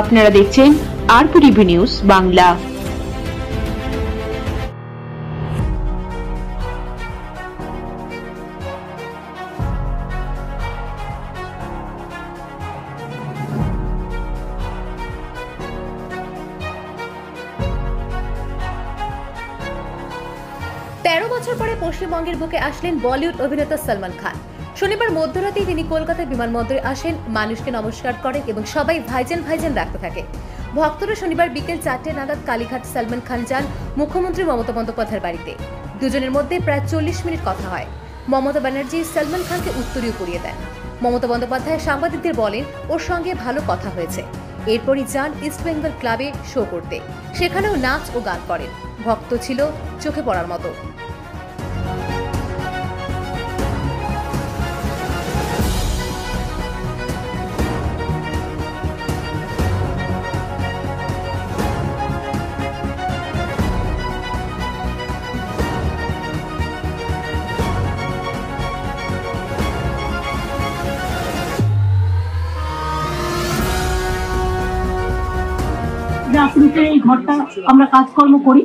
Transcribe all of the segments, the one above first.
আপনারা দেখছেন RPTV news Bangla. তেরো বছর পরে পশ্চিমবঙ্গের বুকে আসলেন বলিউড অভিনেতা সলমান খান। শনিবার মধ্যরাতেই তিনি কলকাতা বিমানবন্দরে আসেন, মানুষকে নমস্কার করেন এবং সবাই ভাইজান ভাইজান রাখতে থাকে। ভক্তরা শনিবার বিকেল 4টে নাগাদ কালীঘাট সলমান খান যান মুখ্যমন্ত্রী মমতা বন্দ্যোপাধ্যায়ের বাড়িতে। দুজনের মধ্যে প্রায় 40 মিনিট কথা হয়। মমতা ব্যানার্জি সলমান খানকে উত্তরীয় পরিয়ে দেন। মমতা বন্দ্যোপাধ্যায় সাংবাদিকদের বলেন, ওর সঙ্গে ভালো কথা হয়েছে। এরপরই যান ইস্ট বেঙ্গল ক্লাবে শো করতে। সেখানেও নাচ ও গান করেন। ভক্ত ছিল চোখে পড়ার মতো। এই ঘরটা আমরা কাজকর্ম করি,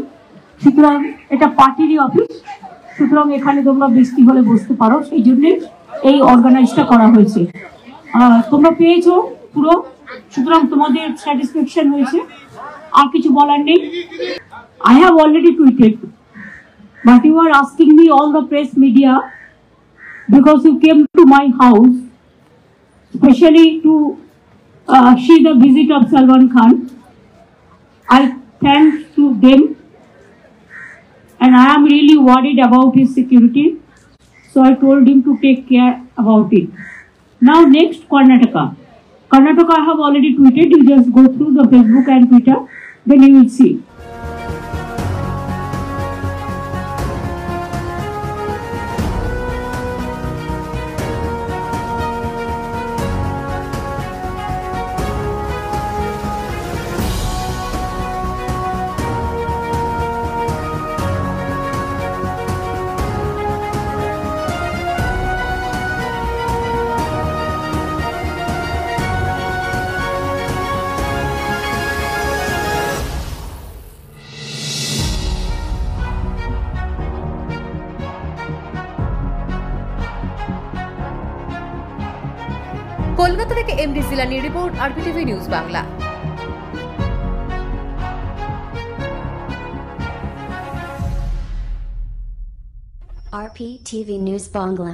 সুতরাং এটা পার্টিরই অফিস, সুতরাং এখানে তোমরা বৃষ্টি হলে বসতে পারো, সেই জন্য এই অর্গানাইজটা করা হয়েছে। তোমরা পেয়েছো পুরো, সুতরাং তোমাদের স্যাটিসফ্যাকশন হয়েছে, আর কিছু বলার নেই। I have already tweeted, but you are asking me, all the press media, because you came to my house especially to see the visit of Salman Khan. I thank to them, and I am really worried about his security, so I told him to take care about it. Now next, Karnataka. Karnataka I have already tweeted, you just go through the Facebook and Twitter, then you will see. Kolkata থেকে MD জিলানির রিপোর্ট, RPTV news Bangla. RPTV News Bangla.